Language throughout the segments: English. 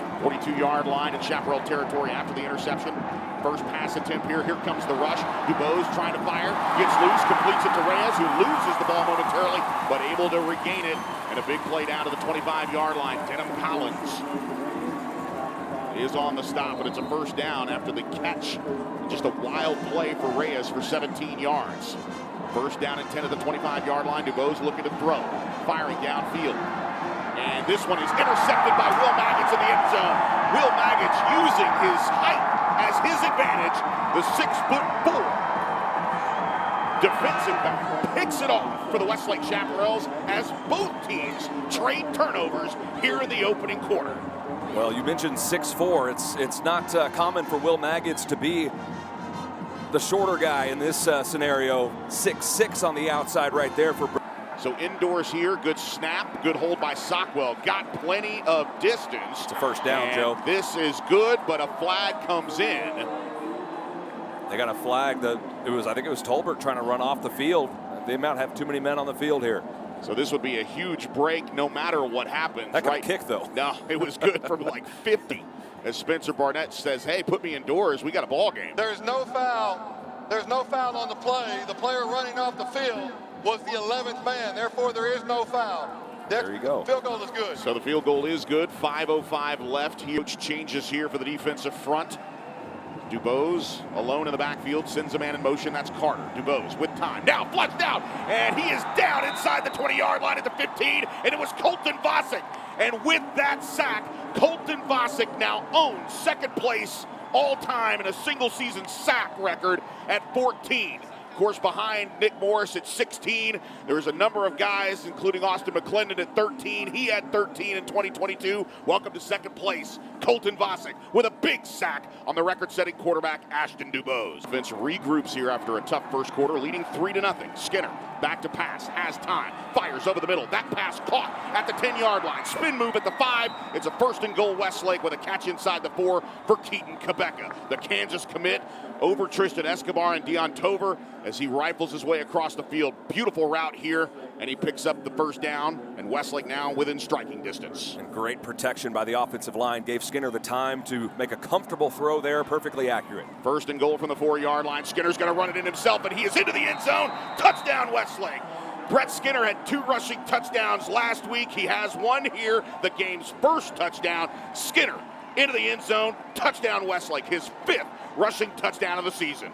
42-yard line in Chaparral territory after the interception. First pass attempt here. Here comes the rush. Dubose trying to fire. Gets loose. Completes it to Reyes, who loses the ball momentarily, but able to regain it. And a big play down to the 25-yard line. Denham Collins is on the stop, but it's a first down after the catch. Just a wild play for Reyes for 17 yards. First down and 10 at the 25-yard line. Dubose looking to throw. Firing downfield. And this one is intercepted by Will Maggots in the end zone. Will Maggots using his height as his advantage. The 6'4" defensive back picks it off for the Westlake Chaparrals as both teams trade turnovers here in the opening quarter. Well, you mentioned 6'4". It's not common for Will Maggots to be the shorter guy in this scenario. 6'6" on the outside right there for Brennan. So indoors here, good snap, good hold by Sockwell. Got plenty of distance. It's a first down, Joe. This is good, but a flag comes in. They got a flag that I think it was Tolbert trying to run off the field. They might have too many men on the field here. So this would be a huge break no matter what happens. That got a kick, though. No, it was good from like 50. As Spencer Barnett says, hey, put me indoors. We got a ball game. There's no foul. There's no foul on the play. The player running off the field was the 11th man. Therefore, there is no foul. There you go. Field goal is good. So the field goal is good. 5:05 left. Huge changes here for the defensive front. Dubose alone in the backfield, sends a man in motion. That's Carter. Dubose with time. Now flushed out, and he is down inside the 20-yard line at the 15, and it was Colton Vosick. And with that sack, Colton Vosick now owns second place all-time in a single-season sack record at 14. Of course, behind Nick Morris at 16. There's a number of guys, including Austin McClendon at 13. He had 13 in 2022. Welcome to second place, Colton Vosick, with a big sack on the record-setting quarterback, Ashton Dubose. Vince regroups here after a tough first quarter, leading 3-0. Skinner back to pass, has time, fires over the middle. That pass caught at the 10-yard line. Spin move at the 5. It's a first and goal Westlake with a catch inside the 4 for Keaton Quebeca. The Kansas commit over Tristan Escobar and Deion Tover as he rifles his way across the field. Beautiful route here, and he picks up the first down, and Westlake now within striking distance. And great protection by the offensive line. Gave Skinner the time to make a comfortable throw there, perfectly accurate. First and goal from the 4-yard line. Skinner's going to run it in himself, and he is into the end zone. Touchdown, Westlake. Brett Skinner had 2 rushing touchdowns last week. He has one here, the game's first touchdown. Skinner into the end zone. Touchdown, Westlake, his 5th rushing touchdown of the season.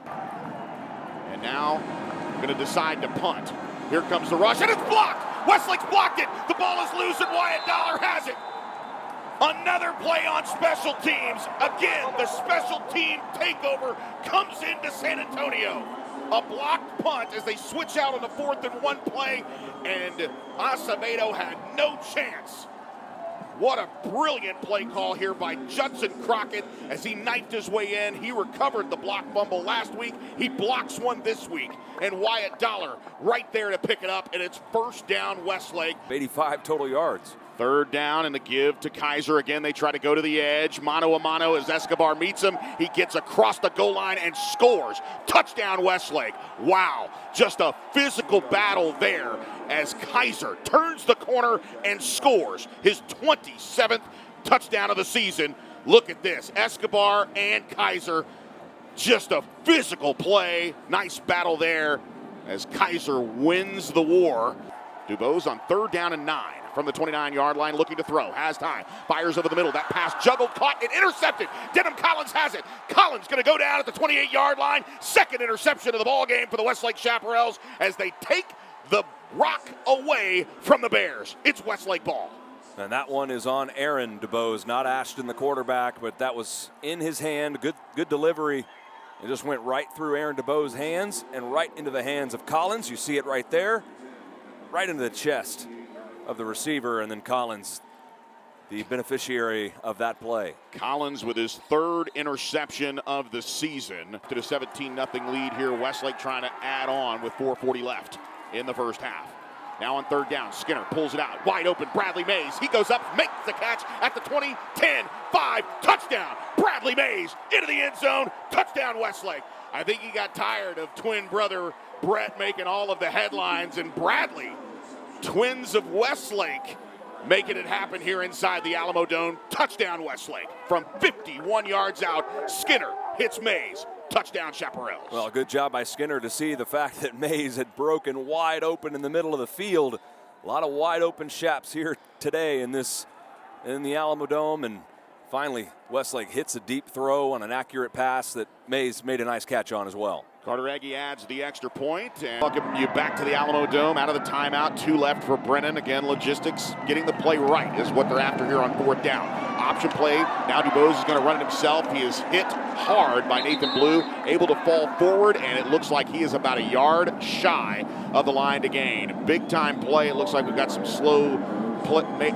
And now, going to decide to punt. Here comes the rush, and it's blocked! Westlake's blocked it! The ball is loose, and Wyatt Dollar has it! Another play on special teams. Again, the special team takeover comes into San Antonio. A blocked punt as they switch out on the 4th and 1 play, and Acevedo had no chance. What a brilliant play call here by Judson Crockett as he knifed his way in. He recovered the block fumble last week. He blocks one this week. And Wyatt Dollar right there to pick it up, and it's first down Westlake. 85 total yards. Third down and the give to Kaiser. Again, they try to go to the edge. Mano a mano as Escobar meets him. He gets across the goal line and scores. Touchdown Westlake. Wow, just a physical battle there as Kaiser turns the corner and scores his 27th touchdown of the season. Look at this, Escobar and Kaiser, just a physical play. Nice battle there as Kaiser wins the war. Dubose on 3rd down and 9 from the 29-yard line, looking to throw, has time, fires over the middle. That pass juggled, caught, and intercepted. Denham Collins has it. Collins going to go down at the 28-yard line. Second interception of the ball game for the Westlake Chaparrals as they take the rock away from the Bears. It's Westlake ball. And that one is on Aaron Dubose, not Ashton, the quarterback, but that was in his hand. Good delivery. It just went right through Aaron Dubose's hands and right into the hands of Collins. You see it right there, right into the chest of the receiver, and then Collins, the beneficiary of that play. Collins with his 3rd interception of the season. To the 17-0 lead here. Westlake trying to add on with 4:40 left in the first half. Now on 3rd down, Skinner pulls it out. Wide open, Bradley Mays. He goes up, makes the catch at the 20, 10, 5, touchdown. Bradley Mays into the end zone. Touchdown Westlake. I think he got tired of twin brother Brett making all of the headlines, and Bradley, twins of Westlake, making it happen here inside the Alamo Dome. Touchdown Westlake. From 51 yards out, Skinner hits Mays. Touchdown Chaparrals. Well, good job by Skinner to see the fact that Mays had broken wide open in the middle of the field. A lot of wide open Chaps here today in the Alamo Dome, and finally Westlake hits a deep throw on an accurate pass that Mays made a nice catch on as well. Carter Aggie adds the extra point, and welcome you back to the Alamo Dome. Out of the timeout, 2 left for Brennan. Again, logistics, getting the play right is what they're after here on 4th down. Option play, now DuBose is going to run it himself. He is hit hard by Nathan Blue, able to fall forward, and it looks like he is about a yard shy of the line to gain. Big time play. It looks like we've got some slow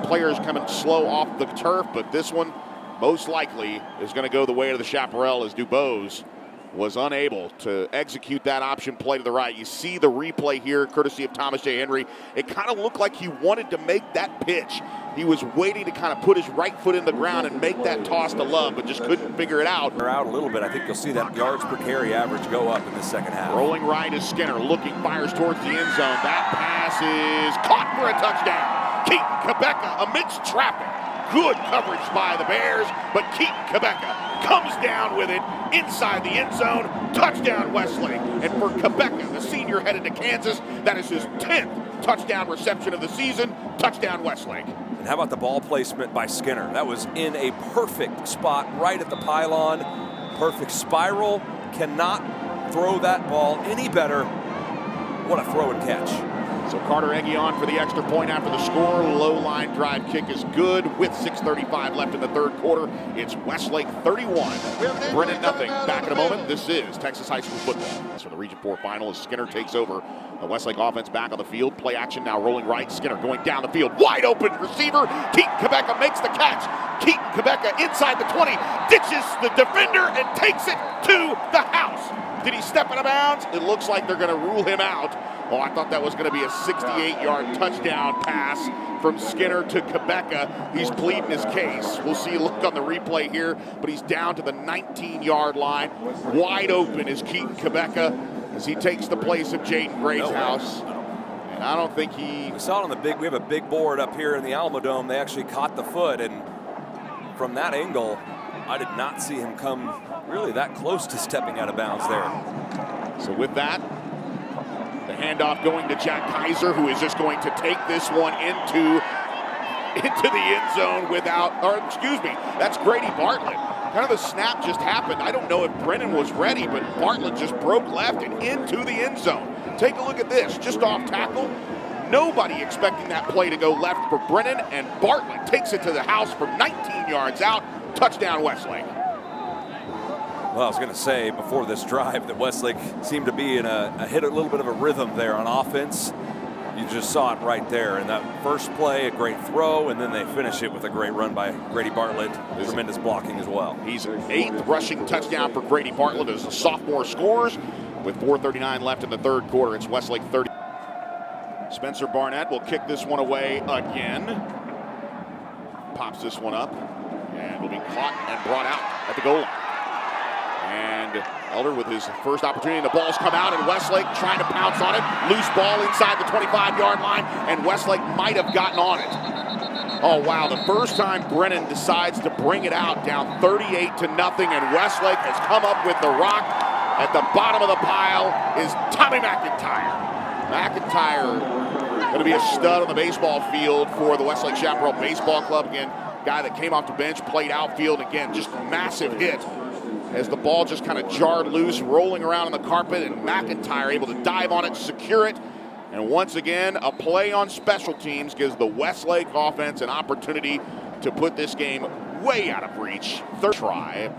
players coming slow off the turf, but this one most likely is going to go the way of the Chaparral as DuBose was unable to execute that option play to the right. You see the replay here, courtesy of Thomas J. Henry. It kind of looked like he wanted to make that pitch. He was waiting to kind of put his right foot in the ground and make that toss to Love, but just couldn't figure it out. They're out a little bit. I think you'll see that yards per carry average go up in the second half. Rolling right is Skinner, looking, fires towards the end zone. That pass is caught for a touchdown. Keaton Quebeca amidst traffic. Good coverage by the Bears, but Keaton Quebeca comes down with it inside the end zone. Touchdown Westlake. And for Quebeca, the senior headed to Kansas, that is his 10th touchdown reception of the season. Touchdown Westlake. And how about the ball placement by Skinner? That was in a perfect spot right at the pylon. Perfect spiral. Cannot throw that ball any better. What a throw and catch. So Carter Aggie on for the extra point after the score. Low line drive kick is good with 6:35 left in the third quarter. It's Westlake 31, Brennan nothing. Back in a moment. This is Texas High School football. So the Region 4 final as Skinner takes over. The Westlake offense back on the field. Play action now rolling right. Skinner going down the field. Wide open receiver. Keaton Quebeca makes the catch. Keaton Quebeca inside the 20. Ditches the defender and takes it to the house. Did he step out of bounds? It looks like they're going to rule him out. Oh, I thought that was going to be a 68-yard touchdown pass from Skinner to Quebeca. He's pleading his case. We'll see a look on the replay here, but he's down to the 19-yard line. Wide open is Keaton Quebeca as he takes the place of Jaden Gray's house. And I don't think he... We saw it on the big, we have a big board up here in the Alamo Dome. They actually caught the foot, and from that angle, I did not see him come really that close to stepping out of bounds there. So with that, the handoff going to Jack Kaiser, who is just going to take this one into the end zone that's Grady Bartlett. Kind of the snap just happened. I don't know if Brennan was ready, but Bartlett just broke left and into the end zone. Take a look at this, just off tackle. Nobody expecting that play to go left for Brennan, and Bartlett takes it to the house from 19 yards out. Touchdown Westlake. Well, I was going to say before this drive that Westlake seemed to be in a little bit of a rhythm there on offense. You just saw it right there in that first play, a great throw, and then they finish it with a great run by Grady Bartlett. Tremendous blocking as well. He's 8th rushing touchdown for Grady Bartlett as the sophomore scores. With 4:39 left in the third quarter, it's Westlake 30. Spencer Barnett will kick this one away again. Pops this one up and will be caught and brought out at the goal line. And Elder with his first opportunity. The ball's come out, and Westlake trying to pounce on it. Loose ball inside the 25-yard line, and Westlake might have gotten on it. Oh, wow. The first time Brennan decides to bring it out, down 38-0, and Westlake has come up with the rock. At the bottom of the pile is Tommy McIntyre. McIntyre going to be a stud on the baseball field for the Westlake Chaparral Baseball Club. Again, guy that came off the bench, played outfield. Again, just massive hit as the ball just kind of jarred loose, rolling around on the carpet, and McIntyre able to dive on it, secure it. And once again, a play on special teams gives the Westlake offense an opportunity to put this game way out of reach. Third try.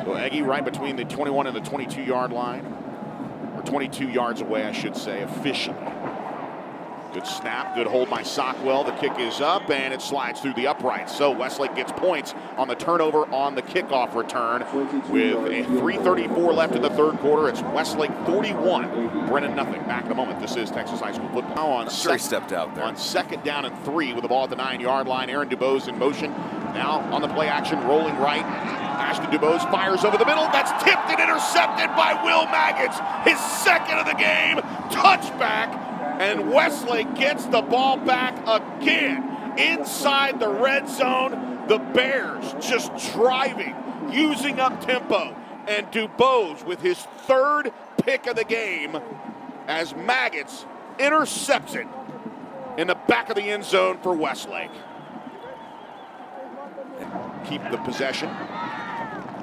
So Aggie right between the 21 and the 22-yard line. Or 22 yards away, I should say, officially. Good snap, good hold by Sockwell. The kick is up, and it slides through the uprights. So Westlake gets points on the turnover on the kickoff return. With a 3:34 left in the third quarter, it's Westlake 41, Brennan nothing. Back in a moment. This is Texas High School football. Now on sure, he stepped out there. On 2nd down and 3 with the ball at the 9-yard line. Aaron DuBose in motion. Now on the play action, rolling right. Ashton DuBose fires over the middle. That's tipped and intercepted by Will Maggots. His 2nd of the game. Touchback. And Westlake gets the ball back again inside the red zone. The Bears just driving, using up tempo. And Dubose with his third pick of the game as Maggots intercepts it in the back of the end zone for Westlake. Keep the possession.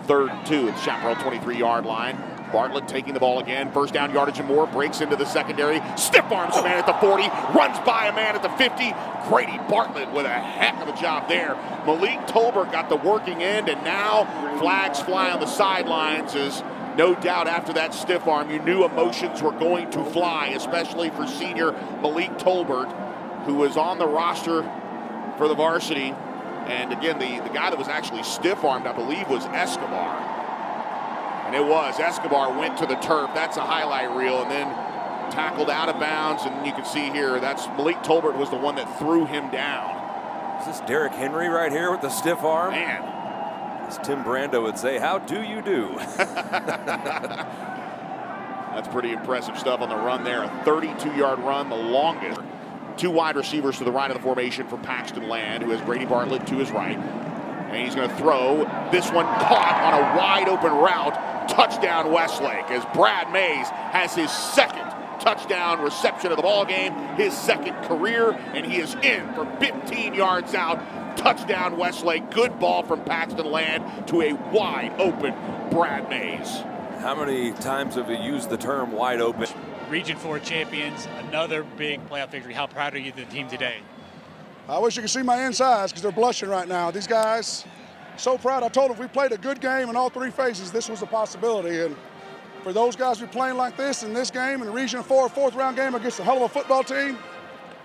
3rd and 2 at the Chaparral 23-yard line. Bartlett taking the ball again. First down yardage and more. Breaks into the secondary. Stiff arms a man at the 40. Runs by a man at the 50. Grady Bartlett with a heck of a job there. Malik Tolbert got the working end, and now flags fly on the sidelines as no doubt after that stiff arm, you knew emotions were going to fly, especially for senior Malik Tolbert, who was on the roster for the varsity. And again, the guy that was actually stiff-armed, I believe, was Escobar. And it was. Escobar went to the turf. That's a highlight reel. And then tackled out of bounds. And you can see here, that's Malik Tolbert was the one that threw him down. Is this Derrick Henry right here with the stiff arm? Man. As Tim Brando would say, how do you do? That's pretty impressive stuff on the run there. A 32-yard run, the longest. 2 wide receivers to the right of the formation for Paxton Land, who has Grady Bartlett to his right. And he's going to throw. This one caught on a wide open route. Touchdown Westlake, as Brad Mays has his second touchdown reception of the ball game, his second career, and he is in for 15 yards out. Touchdown Westlake. Good ball from Paxton Land to a wide open Brad Mays. How many times have you used the term wide open? Region 4 champions, another big playoff victory. How proud are you of the team today? I wish you could see my insides because they're blushing right now. These guys, so proud. I told them if we played a good game in all 3 phases, this was a possibility. And for those guys to be playing like this in this game, in the Region 4 4th round game against a hell of a football team,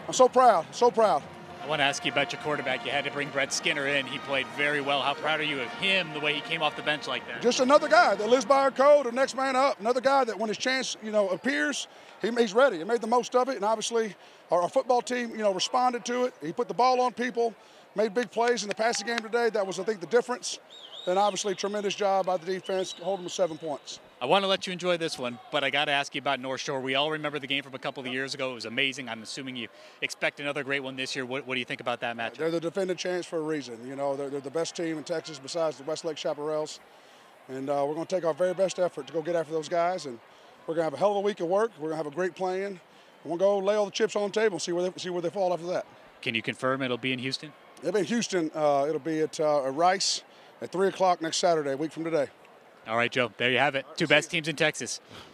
I'm so proud, so proud. I want to ask you about your quarterback. You had to bring Brett Skinner in. He played very well. How proud are you of him, the way he came off the bench like that? Just another guy that lives by our code, the next man up. Another guy that when his chance, appears, he's ready. He made the most of it, and obviously our football team, responded to it. He put the ball on people, made big plays in the passing game today. That was, I think, the difference. And obviously, tremendous job by the defense, holding them to 7 points. I want to let you enjoy this one, but I got to ask you about North Shore. We all remember the game from a couple of years ago. It was amazing. I'm assuming you expect another great one this year. What do you think about that matchup? They're the defending champs for a reason. They're the best team in Texas besides the Westlake Chaparrals. And we're going to take our very best effort to go get after those guys. And we're going to have a hell of a week of work. We're going to have a great plan. We'll go lay all the chips on the table and see where they fall after that. Can you confirm it'll be in Houston? It'll be in Houston. It'll be at Rice at 3 o'clock next Saturday, a week from today. All right, Joe, there you have it. 2 best teams in Texas.